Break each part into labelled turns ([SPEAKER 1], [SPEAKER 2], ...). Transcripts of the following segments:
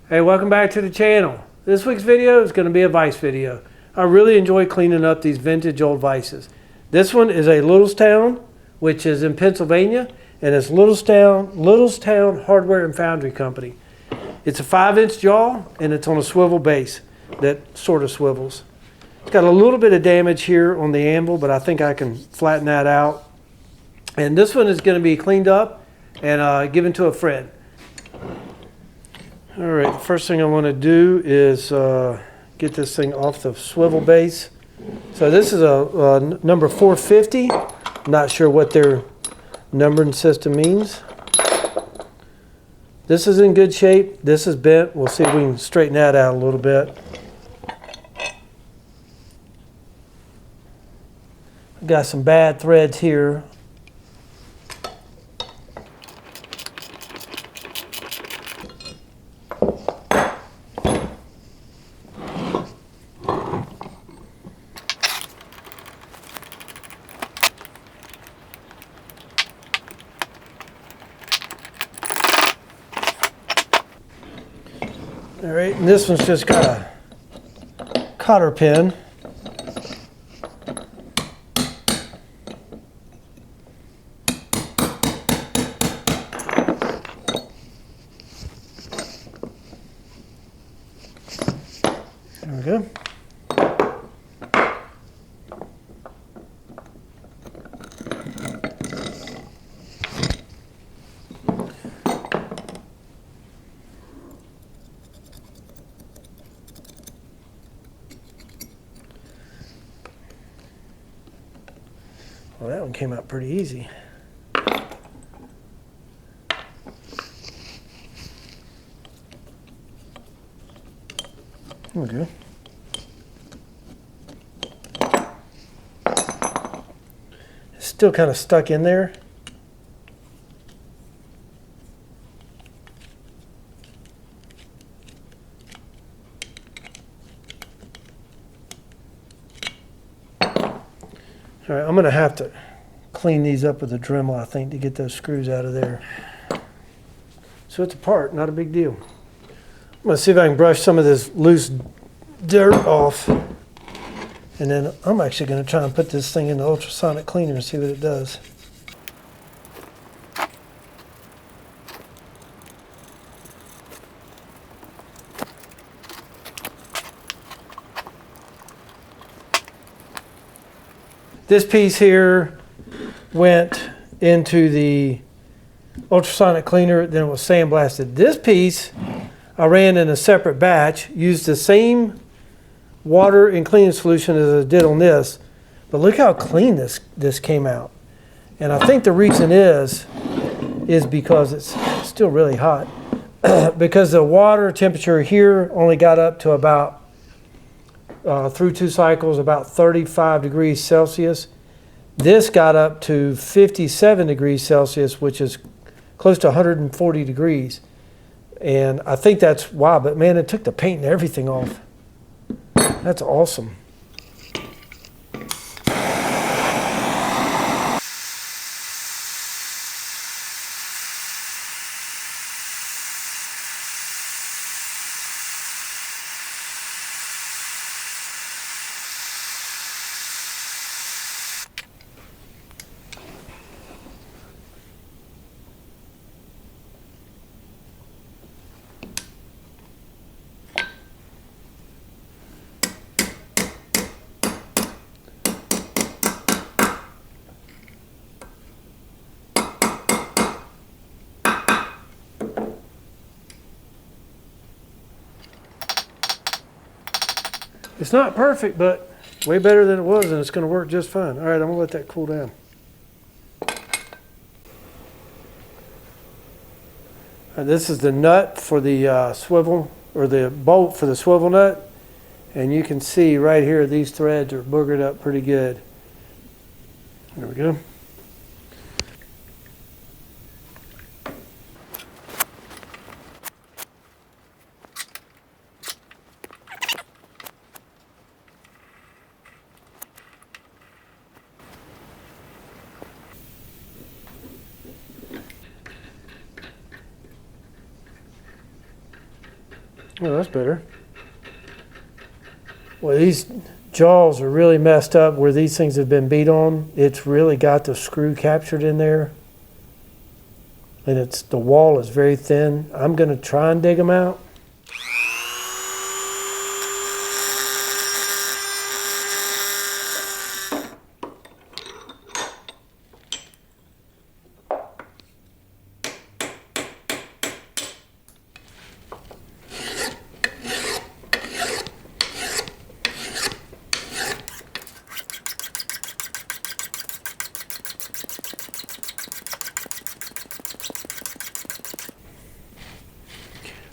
[SPEAKER 1] Hey, welcome back to the channel. This week's video is going to be a Vise video. I really enjoy cleaning up these vintage old Vises. This one is a Littlestown, which is in Pennsylvania, and it's Littlestown Hardware and Foundry Company. It's a 5-inch jaw, and it's on a swivel base that sort of swivels. It's got a little bit of damage here on the anvil, but I think I can flatten that out. And this one is going to be cleaned up and given to a friend. All right, the first thing I want to do is get this thing off the swivel base. So this is a number 450. Not sure what their numbering system means. This is in good shape. This is bent. We'll see if we can straighten that out a little bit. Got some bad threads here. All right, and this one's just got a cotter pin. There we go. Well, that one came out pretty easy. There we go. It's still kind of stuck in there. All right, I'm going to have to clean these up with a Dremel, I think, to get those screws out of there. So it's apart, not a big deal. I'm going to see if I can brush some of this loose dirt off. And then I'm actually going to try and put this thing in the ultrasonic cleaner and see what it does. This piece here went into the ultrasonic cleaner, then it was sandblasted. This piece I ran in a separate batch, used the same water and cleaning solution as I did on this, but look how clean this came out. And I think the reason is because it's still really hot. Because the water temperature here only got up to about through 2 cycles, about 35 degrees Celsius. This got up to 57 degrees Celsius, which is close to 140 degrees. And I think that's why, but man, it took the paint and everything off. That's awesome. It's not perfect, but way better than it was, and it's going to work just fine. All right, I'm going to let that cool down. This is the nut for the swivel, or the bolt for the swivel nut. And you can see right here, these threads are boogered up pretty good. There we go. Oh, that's better. Well, these jaws are really messed up where these things have been beat on. It's really got the screw captured in there. And the wall is very thin. I'm going to try and dig them out.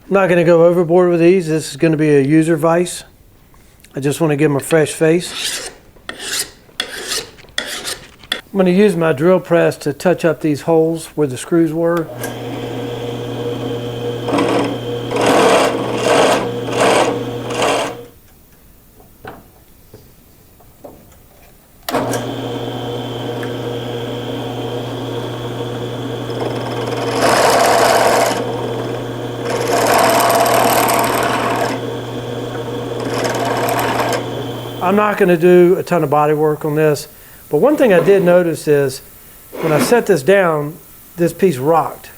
[SPEAKER 1] I'm not going to go overboard with these. This is going to be a user vise. I just want to give them a fresh face. I'm going to use my drill press to touch up these holes where the screws were. I'm not going to do a ton of body work on this, but one thing I did notice is when I set this down, this piece rocked.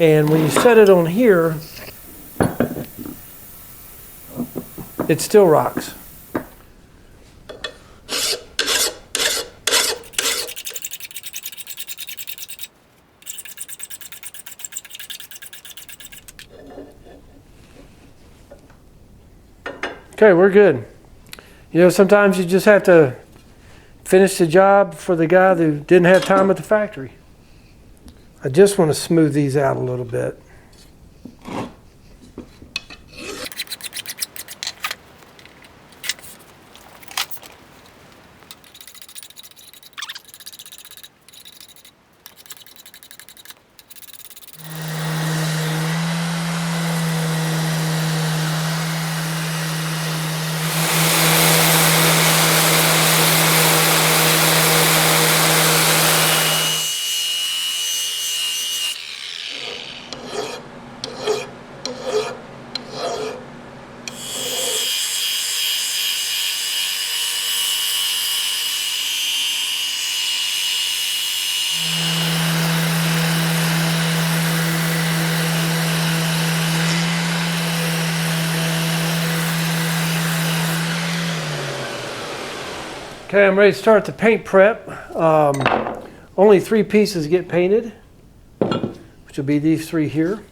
[SPEAKER 1] And when you set it on here, it still rocks. Okay, we're good. You know, sometimes you just have to finish the job for the guy who didn't have time at the factory. I just want to smooth these out a little bit. Okay, I'm ready to start the paint prep. Only 3 pieces get painted, which will be these 3 here.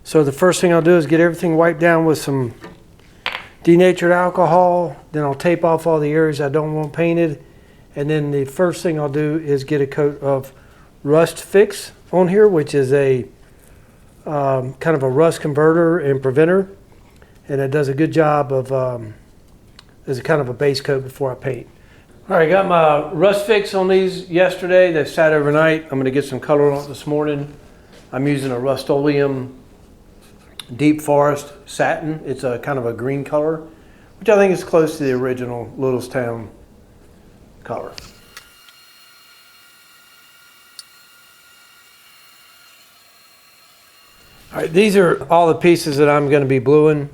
[SPEAKER 1] So the first thing I'll do is get everything wiped down with some denatured alcohol. Then I'll tape off all the areas I don't want painted. And then the first thing I'll do is get a coat of rust fix on here, which is a kind of a rust converter and preventer. And it does a good job of, as a kind of a base coat before I paint. All right, got my rust fix on these yesterday. They sat overnight. I'm going to get some color on it this morning. I'm using a Rust-Oleum Deep Forest Satin. It's a kind of a green color, which I think is close to the original Littlestown color. All right, these are all the pieces that I'm going to be bluing.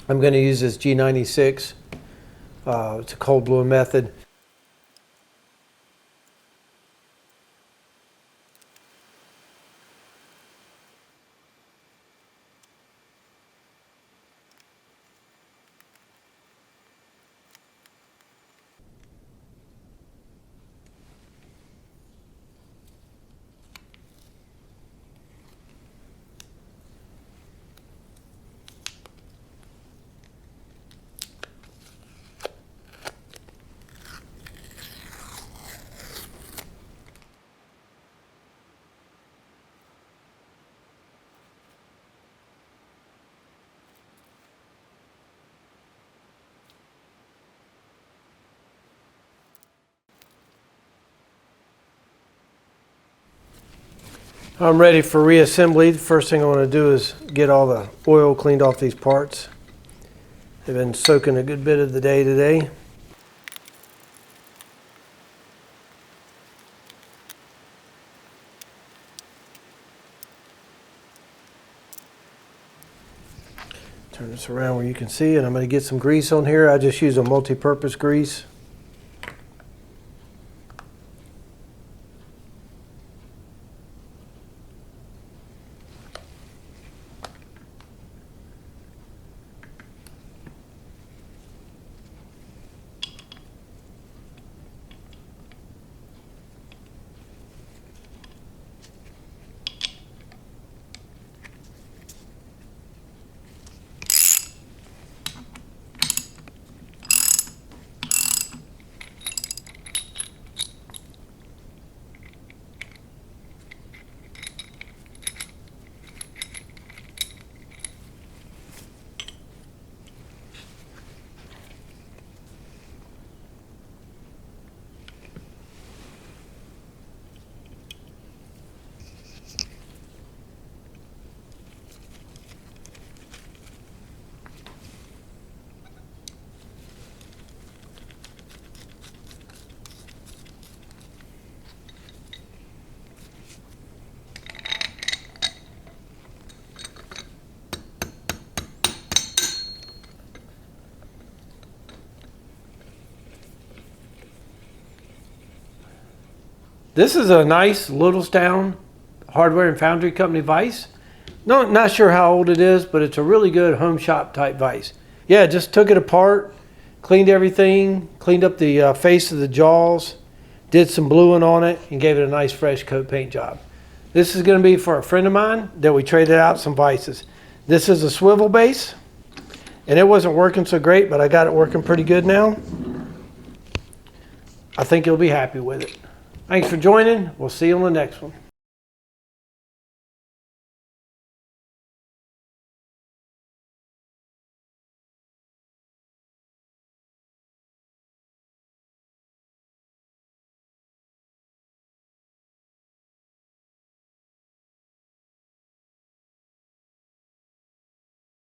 [SPEAKER 1] I'm going to use this G96. It's a cold bluing method. I'm ready for reassembly. The first thing I want to do is get all the oil cleaned off these parts. They've been soaking a good bit of the day today. Turn this around where you can see it. I'm going to get some grease on here. I just use a multi-purpose grease. This is a nice Littlestown Hardware and Foundry Company vise. No, not sure how old it is, but it's a really good home shop type vise. Yeah, just took it apart, cleaned everything, cleaned up the face of the jaws, did some bluing on it, and gave it a nice fresh coat paint job. This is going to be for a friend of mine that we traded out some vices. This is a swivel base, and it wasn't working so great, but I got it working pretty good now. I think you'll be happy with it. Thanks for joining. We'll see you on the next one.